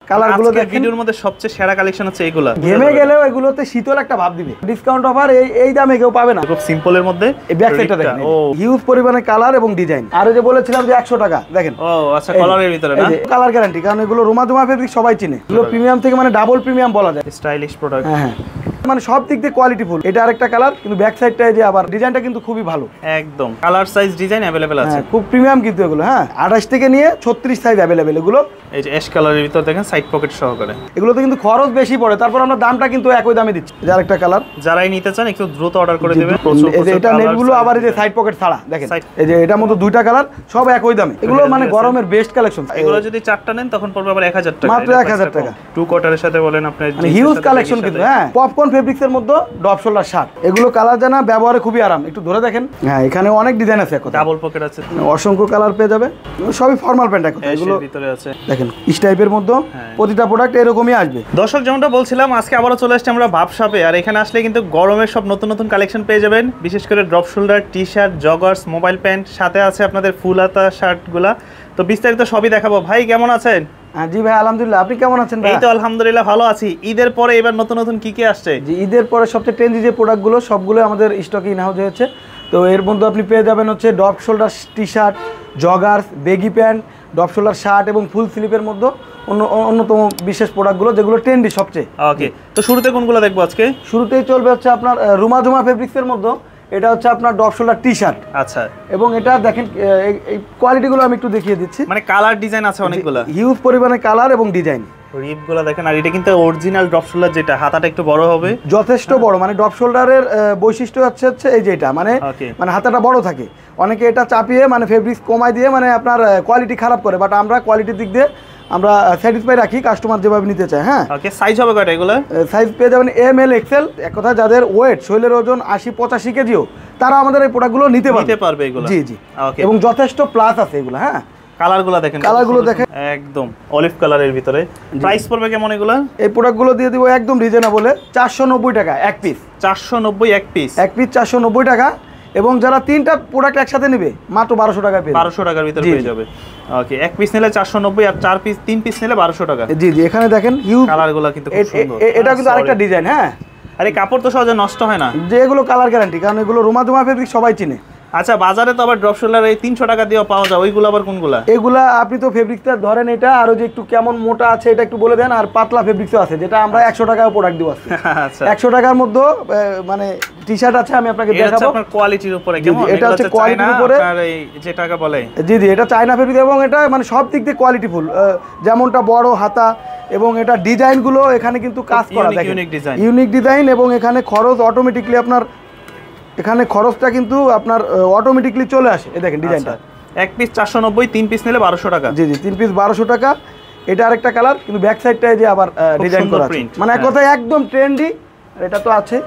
কালারগুলো দেখেন। ভিডিওর মধ্যে সবচেয়ে সেরা কালেকশন হচ্ছে এগুলা। ঘেমে গেলেও এগুলোতে শীতল একটা ভাব দিবে। ডিসকাউন্ট অফার এই দামে কেউ পাবে না। খুব সিম্পলের মধ্যে এই ব্যাক সাইডটা দেখেন, হিউজ পরিমাণে কালার এবং ডিজাইন। আর যে বলেছিলাম যে 100 টাকা দেখেন। ও আচ্ছা, কালারের ভিতরে না, কালার গ্যারান্টি, কারণ এগুলো রোমা ফেব্রিক সবাই চিনে। এগুলো প্রিমিয়াম থেকে মানে ডাবল প্রিমিয়াম বলা যায়। স্টাইলিশ প্রোডাক্ট, হ্যাঁ মানে সব দিক দিয়ে কোয়ালিটি ফুল। এটা আরেকটা কালার, কিন্তু ব্যাক সাইডটা যে আবার ডিজাইনটা কিন্তু খুবই ভালো। একদম কালার সাইজ ডিজাইন अवेलेबल আছে, খুব প্রিমিয়াম কিন্তু এগুলো। হ্যাঁ 28 থেকে নিয়ে 36 সাইজ अवेलेबल এগুলো। এই যে অ্যাশ কালারের ভিতর দেখেন সাইড পকেট সহকারে। এগুলোতে কিন্তু খরচ বেশি পড়ে, তারপর আমরা দামটা কিন্তু একই দামে দিচ্ছি। এই যে আরেকটা কালার, যারাই নিতে চান একটু দ্রুত অর্ডার করে দিবেন। এই যে এটা নেটগুলো আবার এই যে সাইড পকেট ছাড়া দেখেন। এই যে এটার মধ্যে দুইটা কালার, সব একই দামে। এগুলো মানে গরমের বেস্ট কালেকশন। এগুলো যদি চারটা নেন তখন পড়বে আবার 1000 টাকা, মাত্র 1000 টাকা। টু কোয়ার্টারের সাথে বলেন আপনার মানে হিউজ কালেকশন কিন্তু। হ্যাঁ পপকর্ন ফেব্রিক্স এর মধ্যে ডপ শোল্ডার শার্ট, এগুলো কালার জানা, ব্যবহারে খুবই আরাম। একটু ধরে দেখেন। হ্যাঁ এখানে অনেক ডিজাইন আছে, ডাবল পকেট আছে, অসংখ্য কালার পেয়ে যাবে। সবই ফর্মাল প্যান্ট এখন। এগুলো ভিতরে আছে দেখেন ইস টাইপের মধ্যে। প্রতিটা প্রোডাক্ট এরকমই আসবে। দর্শক যেমনটা বলছিলাম, আজকে আবারও চলে আসছে আমরা ভাব শপে। আর এখানে আসলে কিন্তু গরমের সব নতুন নতুন কালেকশন পেয়ে যাবেন, বিশেষ করে drop shoulder, T shirt, joggers, mobile pant, সাথে আছে আপনাদের ফুল হাতা শার্টগুলা। তো বিস্তারিত সবই দেখাবো। ভাই কেমন আছেন? জি ভাই আলহামদুলিল্লাহ, আপনি কেমন আছেন? এই তো আলহামদুলিল্লাহ ভালো আছি। ঈদের পরে এবার নতুন নতুন কি আসছে? জি ঈদের পরে সবচেয়ে ট্রেন্ডি যে প্রোডাক্টগুলো সবগুলো আমাদের স্টকে ইন হাউস হয়েছে। তো এর মধ্যে আপনি পেয়ে যাবেন হচ্ছে depth shoulder T shirt, joggers, baggy pant, depth shoulder shirt এবং ফুল স্লিপের মধ্যে অন্যতম বিশেষ প্রোডাক্টগুলো যেগুলো ট্রেন্ডি সবচেয়ে। ওকে, তো শুরুতে কোনগুলো দেখবো আজকে? শুরুতেই চলবে হচ্ছে আপনার রুমা ফেব্রিক্সের মধ্যে। এটা হচ্ছে আপনার ডপ শোল্ডার টি শার্ট। আচ্ছা, এবং এটা দেখেন এই কোয়ালিটিগুলো আমি একটু দেখিয়ে দিচ্ছি। মানে কালার ডিজাইন আছে অনেকগুলো, হিউজ পরিমাণে কালার এবং ডিজাইন। রিপগুলো দেখেন। আর এটা কিন্তু অরিজিনাল ড্রপ শোল্ডার, যেটা হাতাটা একটু বড় হবে, যথেষ্ট বড়। মানে ড্রপ শোল্ডারের বৈশিষ্ট্য হচ্ছে এই যে এটা মানে হাতাটা বড় থাকে। অনেকে এটা চাপিয়ে মানে ফেব্রিক্স কমাই দিয়ে মানে আপনার কোয়ালিটি খারাপ করে, বাট আমরা কোয়ালিটির দিক দিয়ে আমরা স্যাটিসফাই রাখি, কাস্টমার যেভাবে নিতে চায়। হ্যাঁ ওকে, সাইজ হবে কয়টা এগুলো? সাইজ পেয়ে যাবেন এম এল এক্সেল। এক কথা যাদের ওয়েট শরীরের ওজন 80-85 কেজিও তারা আমাদের এই প্রোডাক্টগুলো নিতে পারবে এগুলো। জি জি, এবং যথেষ্ট প্লাস আছে এগুলো। হ্যাঁ কালারগুলো দেখেন, কালারগুলো দেখেন একদম অলিভ কালারের ভিতরে। প্রাইস পড়বে কেমন এগুলো? এই প্রোডাক্টগুলো দিয়ে দিব একদম রিজনেবলে 490 টাকা এক পিস। 490 এক পিস? এক পিস 490 টাকা। এবং যারা তিনটা প্রোডাক্ট একসাথে নেবে মাত্র 1200 টাকা পেয়ে 1200 টাকার ভিতরে পেয়ে যাবে। ওকে, এক পিস নিলে 490 আর তিন পিস নিলে 1200 টাকা। জি জি, এখানে দেখেন হিউজ কালারগুলো কিন্তু খুব সুন্দর। এটা কিন্তু আরেকটা ডিজাইন। হ্যাঁ আরে কাপড় তো সহজে নষ্ট হয় না, যে এগুলো কালার গ্যারান্টি, কারণ এগুলো রোমা ফেব্রিক সবাই চিনে। আচ্ছা, বাজারে তো আবার ড্রপ শোল্ডার এই 300 টাকা দিয়ে পাওয়া যায়, ওইগুলো আবার কোনগুলা? এগুলা আপনি তো ফেব্রিক্সটা ধরেন এটা আরো যে একটু কেমন মোটা আছে এটা একটু বলে দেন। আর পাতলা ফেব্রিক্সও আছে, যেটা আমরা 100 টাকায় প্রোডাক্ট দিব। আচ্ছা 100 টাকার মধ্যে মানে টি শার্ট আছে, আমি আপনাকে দেখাবো। এটা আপনার কোয়ালিটির উপরে কেমন? এটা হচ্ছে কোয়ালিটির উপরে, আর এই যে টাকা বলে। জি জি, এটা চায়না ফেব্রিক এবং এটা মানে সব দিক দিয়ে কোয়ালিটি ফুল। যেমনটা বড় হাতা এবং এটা ডিজাইনগুলো এখানে কিন্তু কাজ করা, দেখেন ইউনিক ডিজাইন। এবং এখানে খরচ অটোমেটিকলি আপনার, এখানে খরচটা কিন্তু আপনার অটোমেটিকলি চলে আসে। এই দেখেন ডিজাইনটা। এক পিস 490, তিন পিস নিলে 1200 টাকা। জি জি, 3 পিস 1200 টাকা। এটা আরেকটা কালার, কিন্তু ব্যাক সাইডটায় যে আবার ডিজাইন করা আছে, মানে এক কথায় একদম ট্রেন্ডি। এটা তো আছে,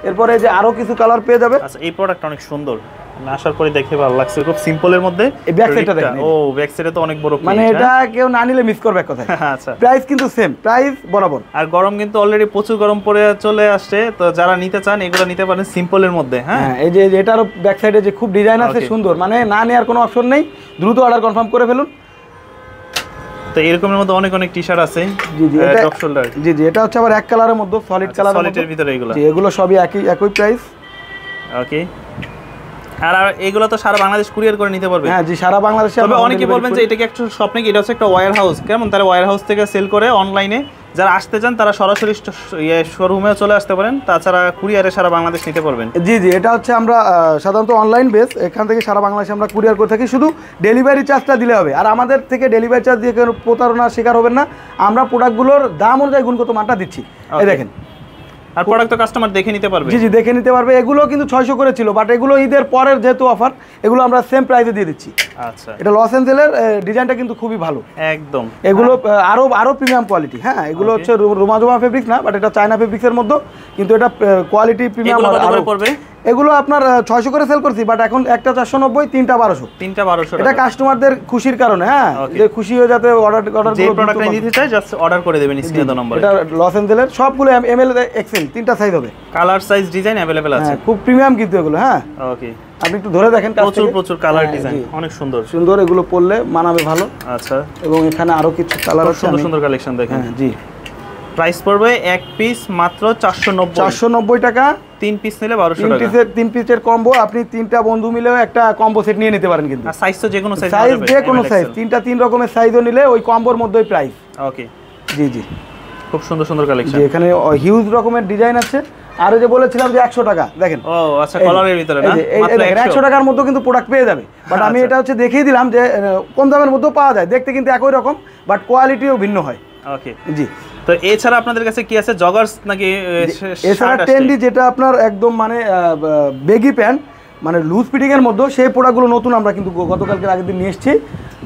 এরপরে যে আরো কিছু কালার পেয়ে যাবে। আচ্ছা, এই প্রোডাক্ট অনেক সুন্দর, আমি আসার পরে দেখে ভালো লাগছে। খুব সিম্পলের মধ্যে এই ব্যাক সাইডটা দেখেন। ও ব্যাক সাইডে তো অনেক বড়, মানে এটা কেউ না নিলে মিস করবে এক কথায়। আচ্ছা, প্রাইস কিন্তু সেম, প্রাইস বরাবর। আর গরম কিন্তু অলরেডি প্রচুর গরম পড়ে চলে আসছে, তো যারা নিতে চান এগুলো নিতে পারেন সিম্পলের মধ্যে। হ্যাঁ এই যে এটারও ব্যাক সাইডে যে খুব ডিজাইন আছে সুন্দর, মানে না নেওয়ার কোনো অপশন নেই, দ্রুত অর্ডার কনফার্ম করে ফেলুন। তো এরকমের মধ্যে অনেক অনেক টি শার্ট আছে। জি জি, ড্রপ শোল্ডার। জি জি, এটা হচ্ছে আবার এক কালারের মধ্যে, সলিড কালার, সলিডের ভিতরে এগুলো। জি, এগুলো সবই একই প্রাইস। ওকে, আর এগুলো তো সারা বাংলাদেশ কুরিয়ার করে নিতে পারবে। হ্যাঁ জি, সারা বাংলাদেশে। তবে অনেকে বলবেন যে এটা কি একটা শপ নাকি? এটা হচ্ছে একটা ওয়্যার হাউস। কেমন? তারা ওয়্যার হাউস থেকে সেল করে অনলাইনে। যারা আসতে চান তারা সরাসরি শোরুমেও চলে আসতে পারেন, তাছাড়া কুরিয়ারে সারা বাংলাদেশ নিতে পারবেন। জি জি, এটা হচ্ছে আমরা সাধারণত অনলাইন বেস, এখান থেকে সারা বাংলাদেশে আমরা কুরিয়ার করে থাকি। শুধু ডেলিভারি চার্জটা দিলে হবে। আর আমাদের থেকে ডেলিভারি চার্জ দিয়ে কোনো প্রতারণার শিকার হবেন না। আমরা প্রোডাক্টগুলোর দাম অনুযায়ী গুণগত মানটা দিচ্ছি। এই দেখেন, আর প্রোডাক্ট তো কাস্টমার দেখে নিতে পারবে। জি জি, দেখে নিতে পারবে। এগুলো কিন্তু 600 করে ছিল, বাট এগুলো ঈদের পরের যেহেতু অফার, এগুলো আমরা সেম প্রাইসে দিয়ে দিচ্ছি। আচ্ছা, এটা লস এঞ্জেলের ডিজাইনটা কিন্তু খুবই ভালো একদম। এগুলো আরো প্রিমিয়াম কোয়ালিটি। হ্যাঁ, এগুলো হচ্ছে রোমা ফেব্রিক্স না, বাট এটা চায়না ফেব্রিক্সের মধ্যে, কিন্তু এটা কোয়ালিটি প্রিমিয়াম। এগুলো আপনার 600 করে সেল করছি, বাট এখন একটা 490, তিনটা 1200। এটা কাস্টমারদের খুশির কারণে। হ্যাঁ, যে খুশি হয়ে যাতে অর্ডার যে প্রোডাক্ট নিতে চাই জাস্ট অর্ডার করে দেবেন স্ক্রিনে দেওয়া নম্বরে। এটা লস এঞ্জেলের সবগুলো এমএল এক্সেল, তিনটা সাইজ হবে। কালার সাইজ ডিজাইন अवेलेबल আছে। খুব প্রিমিয়াম কিন্তু এগুলো। হ্যাঁ ওকে, আপনি একটু ধরে দেখেন, প্রচুর কালার ডিজাইন, অনেক সুন্দর সুন্দর, এগুলো পরলে মানাবে ভালো। আচ্ছা, এবং এখানে আরো কিছু কালার আছে, সুন্দর সুন্দর কালেকশন দেখেন। হ্যাঁ জি। প্রাইস পড়বে এক পিস মাত্র 490 টাকা, 3 পিস নিলে 1200 টাকা। 3 পিসের কম্বো, আপনি 3টা বন্ধু মিলেও একটা কম্বো সেট নিয়ে নিতে পারেন কিন্তু। আর সাইজ তো যে কোনো সাইজ, সাইজ যে কোনো সাইজ, 3 রকমের সাইজও নিলে ওই কম্বোর মধ্যেই প্রাইস। ওকে, জি জি, খুব সুন্দর সুন্দর কালেকশন। জি, এখানে হিউজ রকমের ডিজাইন আছে। আর যে বলেছিলাম যে 100 টাকা, দেখেন। ও আচ্ছা, কলারের ভিতরে না, মাত্র 100 টাকার মধ্যে কিন্তু প্রোডাক্ট পেয়ে যাবে। বাট আমি এটা হচ্ছে দেখিয়ে দিলাম যে কম দামের মধ্যেও পাওয়া যায়, দেখতে কিন্তু একই রকম, বাট কোয়ালিটিও ভিন্ন হয়। ওকে জি। তো এছাড়া আপনাদের কাছে কি আছে? জগার্স নাকি? এছাড়া ট্রেন্ডি যেটা আপনার একদম মানে বেগি প্যান্ট, মানে লুজ ফিটিং এর মধ্যে, সেই প্রোডাক্টগুলো নতুন আমরা কিন্তু গতকালকে আগের দিন নিয়ে এসেছি।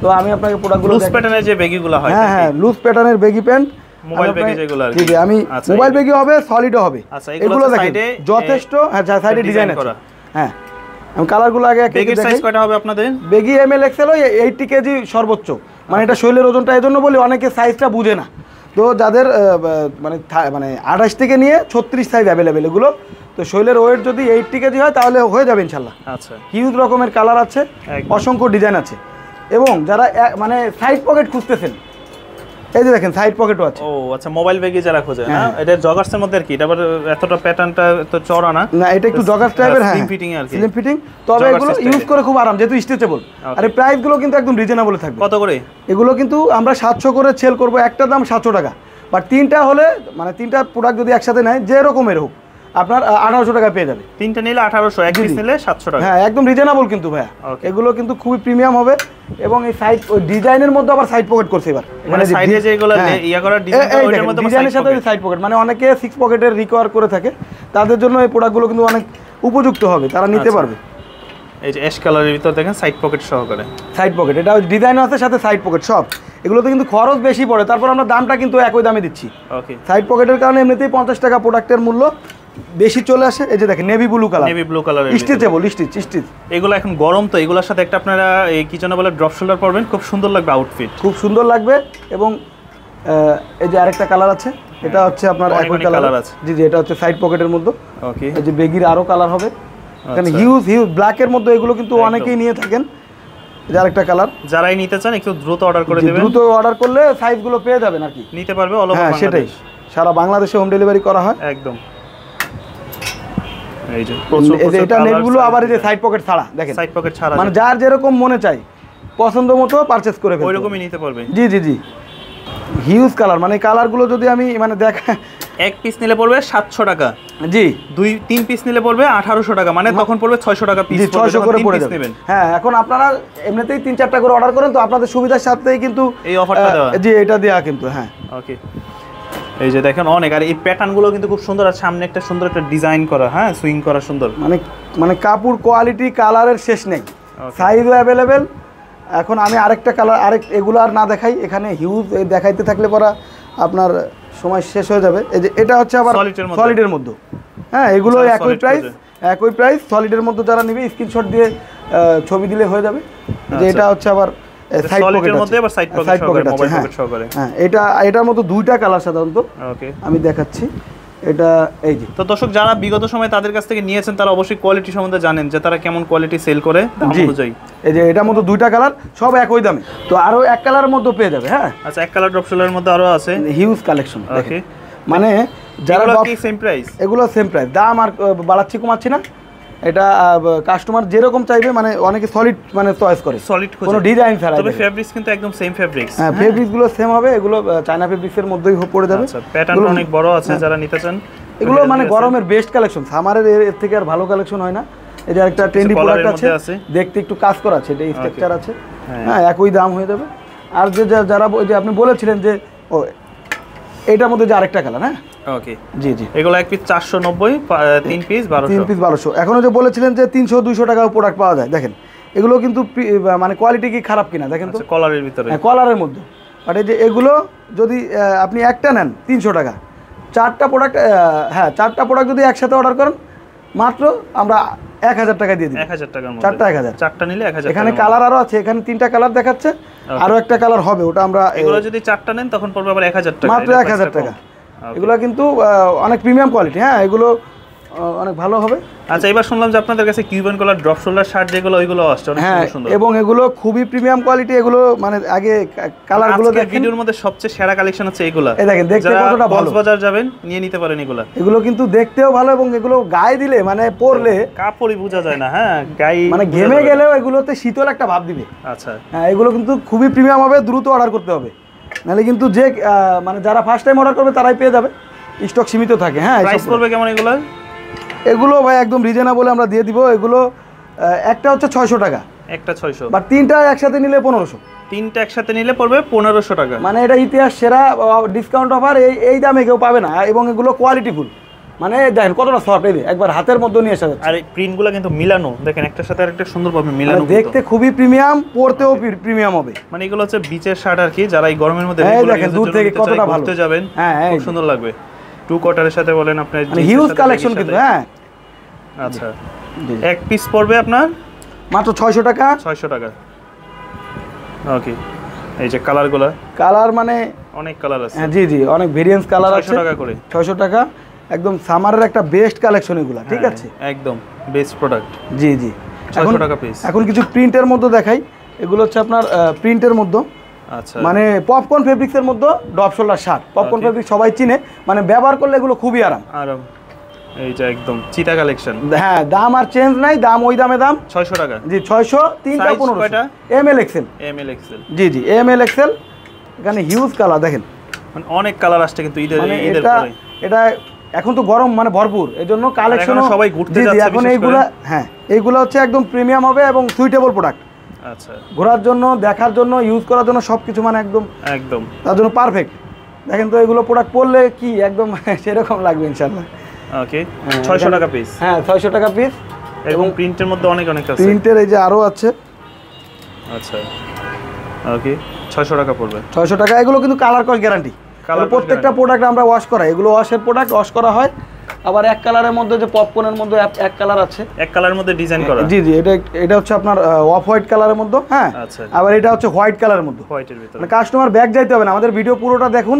তো আমি আপনাকে প্রোডাক্টগুলো লুজ প্যাটার্নের যে বেগিগুলো হয়, হ্যাঁ লুজ প্যাটার্নের বেগি প্যান্ট, মোবাইল বেগি যেগুলো আর কি। জি, আমি মোবাইল বেগি হবে, সলিডও হবে। আচ্ছা, এগুলো দেখেন যথেষ্ট, হ্যাঁ সাইডে ডিজাইন আছে। হ্যাঁ, আমি কালারগুলো আগে বেগির সাইজ কয়টা হবে আপনাদের? বেগি এমএল এক্সেল 80 কেজি সর্বোচ্চ, মানে এটা শৈলের ওজনটা এজন্য বলি, অনেকে সাইজটা বুঝে না। তো যাদের মানে 28 থেকে নিয়ে 36 সাইজ অ্যাভেলেবেল এগুলো, তো শৈলের ওয়েট যদি 80 কেজি হয় তাহলে হয়ে যাবে ইনশাল্লাহ। আচ্ছা, হিউজ রকমের কালার আছে, অসংখ্য ডিজাইন আছে। এবং যারা মানে সাইড পকেট খুঁজতেছেন, এই যে দেখেন সাইড পকেটও আছে। ও আচ্ছা, মোবাইল বেগি যারা খোঁজে না, এটা জগার্সের মধ্যে আর কি, এটা আবার এতটা প্যাটার্নটা তো চড়া না, না এটা একটু জগার্স টাইপের, হ্যাঁ স্লিম ফিটিং আর কি, স্লিম ফিটিং। তবে এগুলো ইউজ করে খুব আরাম, যেহেতু স্ট্রেচেবল। আর এই প্রাইসগুলো কিন্তু একদম রিজনেবল থাকবে। কত করে? এগুলো কিন্তু আমরা 700 করে সেল করব, একটা দাম 700 টাকা। বাট 3টা হলে, মানে 3টা প্রোডাক্ট যদি একসাথে নেয়, যে রকমের হোক, আপনার 1800 টাকা পেয়ে যাবে। 3টা নিলে 1800, এক পিস নিলে 700 টাকা। হ্যাঁ, একদম রিজনেবল কিন্তু ভাইয়া। এগুলো কিন্তু খুবই প্রিমিয়াম হবে। এবং এই সাইড, ওই ডিজাইনের মধ্যে আবার সাইড পকেট করছে এবার, মানে সাইডে যেগুলো ইয়া করা ডিজাইন, ওইটার মধ্যে ডিজাইনের সাথে সাইড পকেট, মানে অনেকে 6 পকেটের রিকোয়ার করে থাকে, তাদের জন্য এই প্রোডাক্টগুলো কিন্তু অনেক উপযুক্ত হবে, তারা নিতে পারবে। এই যে অ্যাশ কালারের ভিতর দেখেন সাইড পকেট সহকারে, সাইড পকেট, এটা ডিজাইন আছে সাথে সাইড পকেট সব। এগুলোতে কিন্তু খরচ বেশি পড়ে, তারপর আমরা দামটা কিন্তু একই দামে দিচ্ছি। ওকে, সাইড পকেটের কারণে এমনিতেই 50 টাকা প্রোডাক্টের মূল্য বেশি চলে আসে। এই যে দেখেন navy blue colour, stitchable, stitch. এগুলো এখন গরম, তো এগুলোর সাথে একটা আপনারা এই কি যেন বলে ড্রপ শোল্ডার পরবেন, খুব সুন্দর লাগবে আউটফিট, খুব সুন্দর লাগবে। এবং এই যে আরেকটা কালার আছে, এটা হচ্ছে আপনার একই কালার আছে। জি জি, এটা হচ্ছে সাইড পকেটের মধ্যে। ওকে, এই যে বেগির আরো কালার হবে, এখানে হিউজ ব্ল্যাকের মধ্যে, এগুলো কিন্তু অনেকেই নিয়ে থাকেন। যে আরেকটা কালার, যারাই নিতে চান একটু দ্রুত অর্ডার করে দেবেন, দ্রুত অর্ডার করলে সাইজগুলো পেয়ে যাবেন আর কি, নিতে পারবে অল ওভার বাংলাদেশ। সেটাই, সারা বাংলাদেশে হোম ডেলিভারি করা হয় একদম। এই যে এটা নেটগুলো আবার এই যে সাইড পকেট ছাড়া, দেখেন সাইড পকেট ছাড়া, মানে যার যেরকম মনে চাই পছন্দ মতো পারচেজ করে ফেলবে, ওইরকমই নিতে পারবে। জি জি জি, হিউজ কালার, মানে কালারগুলো যদি আমি মানে দেখা, এক পিস নিলে পড়বে 700 টাকা, জি 2-3 পিস নিলে পড়বে 1800 টাকা, মানে তখন পড়বে 600 টাকা পিস, 600 করে পড়ে যাবে। হ্যাঁ, এখন আপনারা এমনিতেই 3-4টা করে অর্ডার করেন, তো আপনাদের সুবিধার সাথেই কিন্তু এই অফারটা দেওয়া, জি এটা দেয়া কিন্তু। হ্যাঁ, ওকে, এই যে দেখেন অনেক, আর এই প্যাটার্নগুলো কিন্তু খুব সুন্দর, আর সামনে একটা সুন্দর একটা ডিজাইন করা, হ্যাঁ সুইং করা সুন্দর, মানে কাপড় কোয়ালিটি কালারের শেষ নেই, সাইজও অ্যাভেলেবেল। এখন আমি আরেকটা কালার, এগুলো আর না দেখাই, এখানে হিউজ দেখাইতে থাকলে পরা আপনার সময় শেষ হয়ে যাবে। এই যে এটা হচ্ছে আবার সলিডের মধ্যে, হ্যাঁ এগুলো একই প্রাইস সলিডের মধ্যে। যারা নেবে স্ক্রিনশট দিয়ে ছবি দিলে হয়ে যাবে। যে এটা হচ্ছে আবার সাইড পকেট আছে, হ্যাঁ এটার মতো 2টা কালার সাধারণত। ওকে, আমি দেখাচ্ছি এটা। এই যে, তো দর্শক যারা বিগত সময়ে তাদের কাছ থেকে নিয়েছেন, তারা অবশ্যই কোয়ালিটি সম্বন্ধে জানেন, যে তারা কেমন কোয়ালিটি সেল করে দাম অনুযায়ী। এই যে এটার মতো 2টা কালার, সব একই দামে, তো আরো এক কালারের মধ্যে পেয়ে যাবে। হ্যাঁ, আচ্ছা, এক কালার ড্রপ শোল্ডারের মধ্যে আরো আছে হিউজ কালেকশন। ওকে, মানে যারা কি সেম প্রাইস, এগুলো সেম প্রাইস, দাম আর বাড়াচ্ছি কমাচ্ছি না। এটা কাস্টমার যেরকম চাইবে, মানে অনেকে সলিড মানে চয়েস করে, সলিড কোনো ডিজাইন ছাড়া। তবে ফেব্রিক্স কিন্তু একদম সেম ফেব্রিক্স, হ্যাঁ ফেব্রিক্স গুলো সেম হবে। এগুলো চায়না ফেব্রিক্স এর মধ্যেই পড়ে যাবে। আচ্ছা, প্যাটার্ন অনেক বড় আছে, যারা নিতে চান এগুলো মানে গরমের বেস্ট কালেকশন, সামারের এর থেকে আর ভালো কালেকশন হয় না। এই যে একটা ট্রেন্ডি প্রোডাক্ট আছে, দেখতে একটু কাজ করা আছে, এটা স্ট্রাকচার আছে, হ্যাঁ একই দাম হয়ে যাবে। আর যে যারা ওই যে আপনি বলেছিলেন যে ও এটার মধ্যে যে আরেকটা কালার, হ্যাঁ ওকে, জি জি, এগুলো এক পিস 490, 3 পিস 1200, 3 পিস 1200। এখনো যে বলেছিলেন যে 300-200 টাকাও প্রোডাক্ট পাওয়া যায়, দেখেন এগুলো কিন্তু মানে কোয়ালিটি কি খারাপ কিনা দেখেন তো, কলারের ভিতরে, হ্যাঁ কলারের মধ্যে। বাট এই যে এগুলো যদি আপনি একটা নেন 300 টাকা, 4টা প্রোডাক্ট, হ্যাঁ 4টা প্রোডাক্ট যদি একসাথে অর্ডার করেন, মাত্র আমরা 1000 টাকা দিয়ে দিই। 1000 টাকার মধ্যে 4টা 1000, 4টা নিলে 1000। এখানে কালার আরো আছে, এখানে 3টা কালার দেখাচ্ছে, আরো একটা কালার হবে, ওটা আমরা এগুলো যদি 4টা নেন তখন পড়বে আবার 1000 টাকা, মাত্র 1000 টাকা। এগুলো কিন্তু অনেক প্রিমিয়াম কোয়ালিটি, হ্যাঁ এগুলো অনেক ভালো হবে। আচ্ছা, এবার শুনলাম যে আপনাদের কাছে Cuban collar drop shoulder shirt যেগুলো ওইগুলো আসছে অনেক সুন্দর, এবং এগুলো খুবই প্রিমিয়াম কোয়ালিটি। এগুলো মানে আগে কালারগুলো দেখেন, ভিডিওর মধ্যে সবচেয়ে সেরা কালেকশন হচ্ছে এগুলো। এই দেখেন দেখতে কতটা ভালো, কক্সবাজার যাবেন নিয়ে নিতে পারেন এগুলো। এগুলো কিন্তু দেখতেও ভালো এবং এগুলো গায়ে দিলে মানে পরলে কাপড়ই বোঝা যায় না। হ্যাঁ, গায়ে মানে ঘেমে গেলেও এগুলোতে শীতল একটা ভাব দিবে। আচ্ছা, হ্যাঁ, এগুলো কিন্তু খুবই প্রিমিয়াম হবে, দ্রুত অর্ডার করতে হবে, নাহলে কিন্তু যে মানে যারা ফার্স্ট টাইম অর্ডার করবে তারাই পেয়ে যাবে, স্টক সীমিত থাকে। হ্যাঁ, প্রাইস পড়বে কেমন এগুলো? এগুলো ভাই একদম রিজনেবল আমরা দিয়ে দিব। এগুলো একটা হচ্ছে 600 টাকা, একটা 600, বা তিনটা একসাথে নিলে 1500। তিনটা একসাথে নিলে পড়বে 1500 টাকা। মানে এটা ইতিহাস সেরা ডিসকাউন্ট অফার, এই দামে কেউ পাবে না। এবং এগুলো কোয়ালিটিফুল, মানে দেখেন কতটা সফট, এই একবার হাতের মধ্যে নিয়ে এসে যাচ্ছে। আর এই প্রিন্টগুলো কিন্তু মিলানো, দেখেন একটার সাথে আরেকটা সুন্দরভাবে মিলানো, দেখতে খুবই প্রিমিয়াম, পরতেও প্রিমিয়াম হবে। মানে এগুলো হচ্ছে বিচের শার্ট আর কি, যারা এই গরমের মধ্যে দেখেন দূর থেকে কতটা ভালো যাবেন, খুব সুন্দর লাগবে। টু কোয়ার্টারের সাথে বলেন আপনি, মানে হিউজ কালেকশন কিন্তু। হ্যাঁ, আচ্ছা, এক পিস পড়বে আপনার মাত্র 600 টাকা। 600 টাকা। ওকে, এই যে কালারগুলো, কালার মানে অনেক কালার আছে। জি জি, অনেক ভেরিয়েন্স কালার আছে। 600 টাকা করে, 600 টাকা, একদম সামারের একটা বেস্ট কালেকশন এগুলো, ঠিক আছে, একদম বেস্ট প্রোডাক্ট। জি জি, 600 টাকা পিস। এখন কিছু প্রিন্টের মধ্যে দেখাই, এগুলো হচ্ছে আপনার প্রিন্টের মধ্যে, আচ্ছা, মানে পপকর্ন ফেব্রিক্সের মধ্যে drop shoulder shirt. Popcorn fabric সবাই চিনে, মানে ব্যবহার করলে এগুলো খুবই আরাম। এই যে একদম চিতা কালেকশন। হ্যাঁ, দাম আর চেঞ্জ নাই, দাম ওই দামে দাম, 600 টাকা। জি, 600, 3টা 1500। এমএল এক্সেল, এমএল এক্সেল, জি জি, এমএল এক্সেল। এখানে হিউজ কালার দেখেন, মানে অনেক কালার আসছে কিন্তু ঈদের পরে। এটা এখন তো গরম মানে ভরপুর, এজন্য কালেকশন সবাই ঘুরতে যাচ্ছে এখন এইগুলা। হ্যাঁ, এইগুলো হচ্ছে একদম প্রিমিয়াম হবে এবং সুইটেবল প্রোডাক্ট। আচ্ছা, ঘোরার জন্য, দেখার জন্য, ইউজ করার জন্য সবকিছু মানে একদম একদম তার জন্য পারফেক্ট। দেখেন তো এগুলো প্রোডাক্ট পরলে কি একদম সেরকম লাগবে ইনশাআল্লাহ। ওকে, 600 টাকা পিস। হ্যাঁ, 600 টাকা পিস, এবং প্রিন্টের মধ্যে অনেক আছে। প্রিন্টের এই যে আরো আছে। আচ্ছা, ওকে, 600 টাকা পড়বে। 600 টাকা। এগুলো কিন্তু কালার কস গ্যারান্টি, প্রত্যেকটা প্রোডাক্ট আমরা ওয়াশ করাই। এগুলো ওয়াশের প্রোডাক্ট, ওয়াশ করা হয়। আবার এক কালারের মধ্যে, যে পপকর্নের মধ্যে এক কালার আছে, এক কালারের মধ্যে ডিজাইন করা। জি জি, এটা হচ্ছে আপনার অফ হোয়াইট কালারের মধ্যে। হ্যাঁ, আবার এটা হচ্ছে হোয়াইট কালারের মধ্যে। হোয়াইটের ভিতরে, মানে কাস্টমার ব্যাক যাইতে হবে না, আমাদের ভিডিও পুরোটা দেখুন,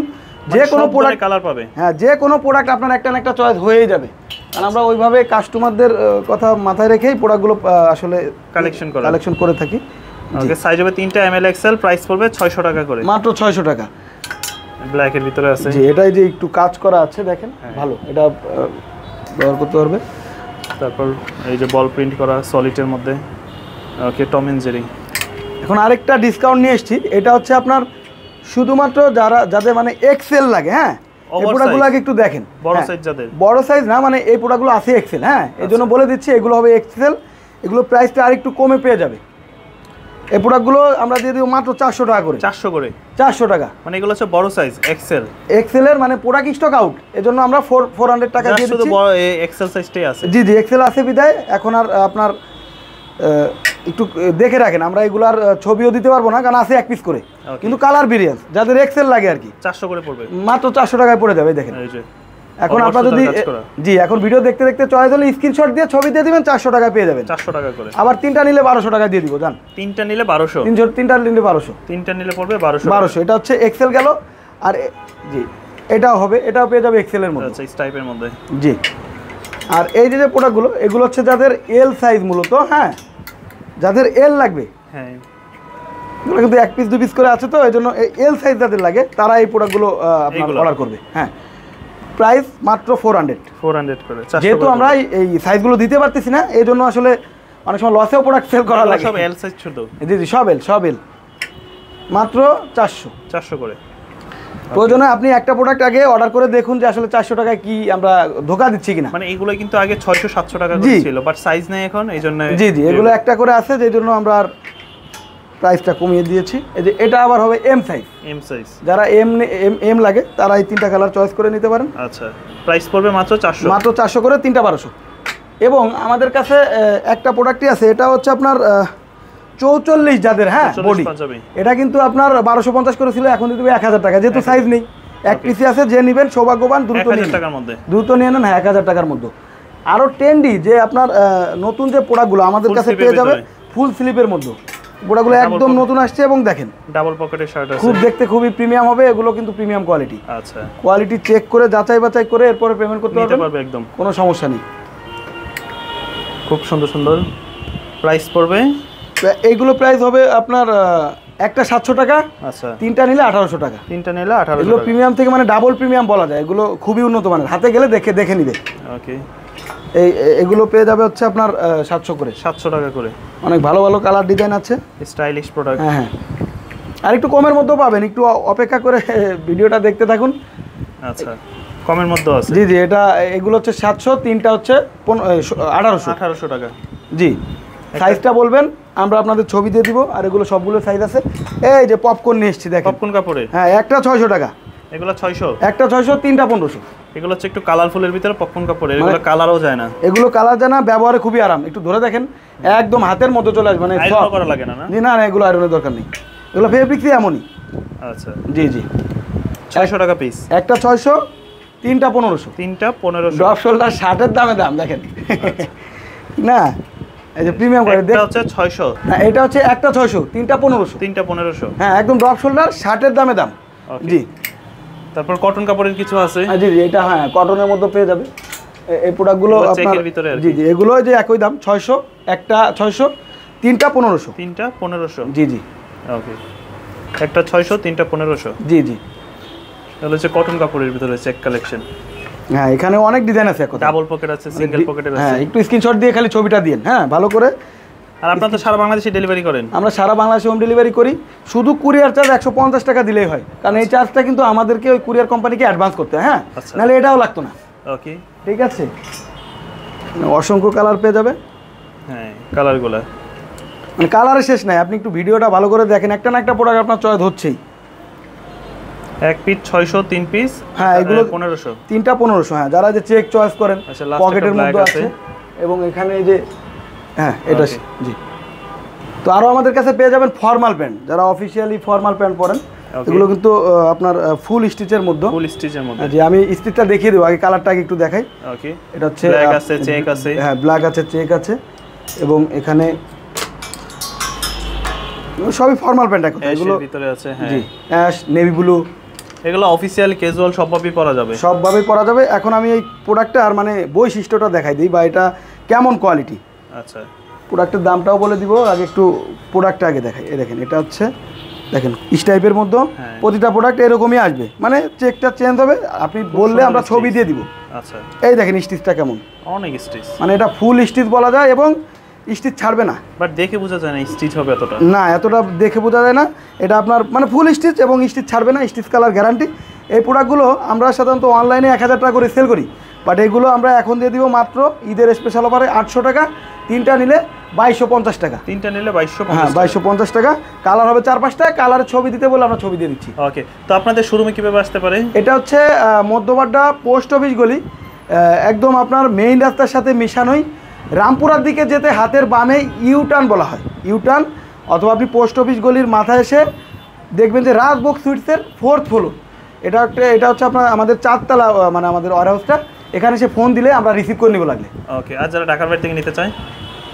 যে কোনো প্রোডাক্ট কালার পাবে। হ্যাঁ, যে কোনো প্রোডাক্ট আপনার একটা না একটা চয়েস হয়েই যাবে। কারণ আমরা ওইভাবে কাস্টমারদের কথা মাথায় রেখেই প্রোডাক্টগুলো আসলে কালেকশন করে থাকি। ওকে, সাইজ হবে 3টা এমএল এক্সেল, প্রাইস পড়বে 600 টাকা করে, মাত্র 600 টাকা। ব্ল্যাক এর ভিতরে আছে। জি, এটাই যে একটু কাজ করা আছে দেখেন, ভালো, এটা ব্যবহার করতে পারবে। তারপর এই যে বল প্রিন্ট করা সলিডের মধ্যে। ওকে, টম এন্ড জেরি। এখন আরেকটা ডিসকাউন্ট নিয়ে এসেছি, এটা হচ্ছে আপনার শুধুমাত্র যাদের মানে এক্সেল লাগে। হ্যাঁ, এই প্রোডাক্টগুলো আগে একটু দেখেন, বড় সাইজ যাদের, বড় সাইজ না, মানে এই প্রোডাক্টগুলো আছে এক্সেল। হ্যাঁ, এই জন্য বলে দিচ্ছি এগুলো হবে এক্সেল। এগুলো প্রাইসটা আরেকটু কমে পেয়ে যাবে। এই প্রোডাক্টগুলো আমরা দিয়ে দিব মাত্র 400 টাকা করে। 400 করে, 400 টাকা। মানে এগুলো হচ্ছে বড় সাইজ এক্সেলের, মানে প্রোডাক্ট স্টক আউট, এজন্য আমরা 400 টাকা দিয়ে দিচ্ছি। শুধু বড় এক্সেল সাইজটাই আছে। জি জি, এক্সেল আছে বিদায়। এখন আর আপনার একটু দেখে রাখেন, আমরা এগুলার ছবিও দিতে পারবো না, কারণ আছে এক পিস করে, কিন্তু কালার ভেরিয়েন্স যাদের এক্সেল লাগে আর কি, 400 করে পড়বে, মাত্র 400 টাকায় পড়ে যাবে। দেখেন এখন আপনার যদি, জি, এখন ভিডিও দেখতে দেখতে চয়েস হলে স্ক্রিনশট দিয়ে ছবি দিয়ে দিবেন, 400 টাকায় পেয়ে যাবেন। 400 টাকা করে। আবার 3টা নিলে 1200 টাকা দিয়ে দিব। জান, 3টা নিলে 1200, 3টা নিলে 1200, 3টা নিলে পড়বে 1200। 1200, এটা হচ্ছে এক্সেল গেল। আর জি, এটাও হবে, এটাও পেয়ে যাবে এক্সেলের মধ্যে। আচ্ছা, এই টাইপের মধ্যে। জি, আর এই যে প্রোডাক্টগুলো, এগুলো হচ্ছে যাদের এল সাইজ মূলত। হ্যাঁ, যাদের এল লাগবে, হ্যাঁ, এগুলো কিন্তু এক পিস 2 পিস করে আছে, তো এই জন্য এল সাইজ যাদের লাগে তারা এই প্রোডাক্টগুলো আপনার অর্ডার করবে। হ্যাঁ, প্রাইস মাত্র 400 করে। যেহেতু আমরা এই সাইজগুলো দিতে পারতেছি না, এই জন্য আসলে অনেক সময় লসেও প্রোডাক্ট সেল করা লাগে। সব এল সাইজ শুধু, জি জি, সব এল, মাত্র 400 করে। প্রয়োজনে আপনি একটা প্রোডাক্ট আগে অর্ডার করে দেখুন যে আসলে 400 টাকায় কি আমরা ধোকা দিচ্ছি কিনা। মানে এগুলো কিন্তু আগে 600-700 টাকা করে ছিল, বাট সাইজ নেই এখন, এইজন্য। জি জি, এগুলো একটা করে আছে, যেই জন্য আমরা আর প্রাইসটা কমিয়ে দিয়েছি। এই যে এটা আবার হবে এম সাইজ, যারা এম লাগে তারা এই 3টা কালার চয়েস করে নিতে পারেন। আচ্ছা, প্রাইস পড়বে মাত্র 400 করে, 3টা 1200। এবং আমাদের কাছে একটা প্রোডাক্টই আছে, এটা হচ্ছে আপনার 44 যাদের, হ্যাঁ, বডি। এটা কিন্তু আপনার 1250 করে ছিল, এখন দিতে হবে 1000 টাকা, যেহেতু সাইজ নেই, এক পিসি আছে। যে নেবেন সৌভাগ্যবান, দ্রুত নিয়ে নেন। হ্যাঁ, 1000 টাকার মধ্যে। আরও ট্রেন্ডি যে আপনার নতুন যে প্রোডাক্টগুলো আমাদের কাছে পেয়ে যাবে, ফুল স্লিপের মধ্যে প্রোডাক্টগুলো একদম নতুন আসছে। এবং দেখেন ডাবল পকেটের শার্ট আছে, খুব দেখতে খুবই প্রিমিয়াম হবে। এগুলো কিন্তু প্রিমিয়াম কোয়ালিটি। আচ্ছা, কোয়ালিটি চেক করে যাচাই বাছাই করে এরপরে পেমেন্ট করতে পারবে একদম, কোনো সমস্যা নেই। খুব সুন্দর সুন্দর। প্রাইস পড়বে? এইগুলো প্রাইস হবে আপনার একটা 700 টাকা, আচ্ছা, তিনটা নিলে 1800 টাকা। তিনটা নিলে 1800 এগুলো টাকা। প্রিমিয়াম থেকে মানে ডাবল প্রিমিয়াম বলা যায়, এগুলো খুবই উন্নত মানের, হাতে গেলে দেখে নিবে। ওকে, এগুলো পেয়ে যাবে হচ্ছে আপনার 700 করে, 700 টাকা করে। অনেক ভালো ভালো কালার ডিজাইন আছে, স্টাইলিশ প্রোডাক্ট। হ্যাঁ হ্যাঁ, আর একটু কমের মধ্যেও পাবেন, একটু অপেক্ষা করে ভিডিওটা দেখতে থাকুন। আচ্ছা, কমের মধ্যে আছে? জি জি, এগুলো হচ্ছে 700, তিনটা হচ্ছে 1800 টাকা। জি, সাইজটা বলবেন, আমরা আপনাদের ছবি দিয়ে দিব। আর এগুলো সবগুলো সাইজ আছে। এই যে পপকর্ন নিয়ে এসেছি, দেখেন পপকর্ন কাপড়ে। হ্যাঁ, একটা 600 টাকা, এগুলো 600, একটা 600, তিনটা 1500। এগুলো হচ্ছে একটু কালারফুলের ভিতরে পপকর্ন কাপড়ে, এগুলো কালারও যায় না। এগুলো কালার যায় না, ব্যবহারে খুবই আরাম। একটু ধরে দেখেন, একদম হাতের মধ্যে চলে আসবে, মানে আয়রন করা লাগে না? জি না, এগুলো আয়রনের দরকার নেই, এগুলো ফেব্রিক্সই এমনই। আচ্ছা, জি জি, 600 টাকা পিস। একটা 600, তিনটা 1500। তিনটা 1500। ড্রপ শোল্ডার শার্টের দাম দেখেন না, এই যে প্রিমিয়াম কোয়ালিটি। এটা হচ্ছে 600 না, এটা হচ্ছে একটা 600, তিনটা 1500। তিনটা 1500। হ্যাঁ, একদম ড্রপ শোল্ডার শার্টের দাম। জি, তারপর কটন কাপড়ের কিছু আছে? জি জি, এটা হ্যাঁ কটনের মধ্যে পেয়ে যাবে। এই প্রোডাক্টগুলো চেকের ভিতরে। জি জি, এগুলো যে একই দাম, 600, একটা 600, তিনটা 1500। তিনটা 1500। জি জি, ওকে, একটা 600, তিনটা 1500। জি জি, তাহলে হচ্ছে কটন কাপড়ের ভিতরে চেক কালেকশন। হ্যাঁ, এখানে অনেক ডিজাইন আছে, এখন ডাবল পকেট আছে, সিঙ্গেল পকেটের আছে। হ্যাঁ, একটু স্ক্রিনশট দিয়ে খালি ছবিটা দিন, হ্যাঁ ভালো করে। আর আপনারা তো সারা বাংলাদেশে ডেলিভারি করেন? আমরা সারা বাংলাদেশে হোম ডেলিভারি করি, শুধু কুরিয়ার চার্জ 150 টাকা দিলেই হয়, কারণ এই চার্জটা কিন্তু আমাদেরকে ওই কুরিয়ার কোম্পানিকে অ্যাডভান্স করতে হয়। হ্যাঁ, নাহলে এটাও লাগতো না। ওকে, ঠিক আছে, অসংখ্য কালার পেয়ে যাবে। হ্যাঁ, কালারগুলো মানে কালারের শেষ নাই, আপনি একটু ভিডিওটা ভালো করে দেখেন, একটা না একটা প্রোডাক্ট আপনার চয়েস হচ্ছেই। এক পিস 600, তিন পিস। হ্যাঁ, এগুলো 1500, তিনটা 1500। হ্যাঁ, যারা যে চেক চয়েস করেন, আচ্ছা, লাস্ট পকেটের মধ্যে আছে, এবং এখানে এই যে হ্যাঁ এটা জি। তো আরও আমাদের কাছে পেয়ে যাবেন ফর্মাল প্যান্ট, যারা অফিসিয়ালি ফর্মাল প্যান্ট পরেন, এগুলো কিন্তু আপনার ফুল স্টিচের মধ্যে। ফুল স্টিচের মধ্যে। জি, আমি স্টিচটা দেখিয়ে দেবো, আগে কালারটাকে একটু দেখাই। ওকে, এটা হচ্ছে ব্ল্যাক আছে, চেক আছে। হ্যাঁ, ব্ল্যাক আছে, চেক আছে, এবং এখানে সবই ফর্মাল প্যান্ট। এখন এগুলো ভিতরে আছে, হ্যাঁ, জি, অ্যাশ, নেভি ব্লু, এগুলো অফিসিয়াল ক্যাজুয়াল সবভাবেই পরা যাবে, সবভাবেই পরা যাবে। এখন আমি এই প্রোডাক্টটার মানে বৈশিষ্ট্যটা দেখাই দিই, বা এটা কেমন কোয়ালিটি। আচ্ছা, প্রোডাক্টের দামটাও বলে দিব, আগে একটু প্রোডাক্টটা আগে দেখাই। এই দেখেন, এটা হচ্ছে দেখেন স্টাইপের মধ্যে, প্রতিটা প্রোডাক্ট এরকমই আসবে, মানে চেকটা চেঞ্জ হবে, আপনি বললে আমরা ছবি দিয়ে দিব। আচ্ছা, এই দেখেন স্টিচটা কেমন, অনেক স্টিচ, মানে এটা ফুল স্টিচ বলা যায়, এবং স্টিচ ছাড়বে না। বাট দেখে বোঝা যায় না স্টিচ হবে এতটা, না, এতটা দেখে বোঝা যায় না। এটা আপনার মানে ফুল স্টিচ, এবং স্টিচ ছাড়বে না, স্টিচ কালার গ্যারান্টি। এই প্রোডাক্টগুলো আমরা সাধারণত অনলাইনে 1000 টাকা করে সেল করি, বাট এগুলো আমরা এখন দিয়ে দিব মাত্র ঈদের স্পেশাল অফারে 800 টাকা, তিনটা নিলে 2250 টাকা। তিনটা নিলে 2250। হ্যাঁ, 2250 টাকা। কালার হবে 4-5টা, কালারের ছবি দিতে বলে আমরা ছবি দিয়ে দিচ্ছি। ওকে, তো আপনাদের শোরুমে কিভাবে আসতে পারে? এটা হচ্ছে মধ্যবাড্ডা পোস্ট অফিস গলি, একদম আপনার মেইন রাস্তার সাথে মিশানোই। রামপুরার দিকে যেতে হাতের বামে ইউটার্ন বলা হয়, ইউটার্ন, অথবা আপনি পোস্ট অফিস গলির মাথায় এসে দেখবেন যে রাজভোগ সুইটসের 4th ফ্লোর। এটা হচ্ছে আপনার আমাদের 4 তলা, মানে আমাদের ওয়ার হাউসটা। এখানে এসে ফোন দিলে আমরা রিসিভ করে নিব লাগলে। ওকে, আর যারা ঢাকার বাইরে থেকে নিতে চায়,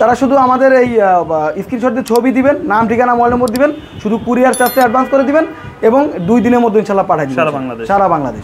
তারা শুধু আমাদের এই স্ক্রিনশট দিয়ে ছবি দিবেন, নাম, ঠিকানা, মোবাইল নম্বর দিবেন, শুধু কুরিয়ার চার্জটা অ্যাডভান্স করে দিবেন, এবং 2 দিনের মধ্যে ইনশাল্লাহ পাঠিয়ে দিবেন সারা বাংলাদেশ। সারা বাংলাদেশ।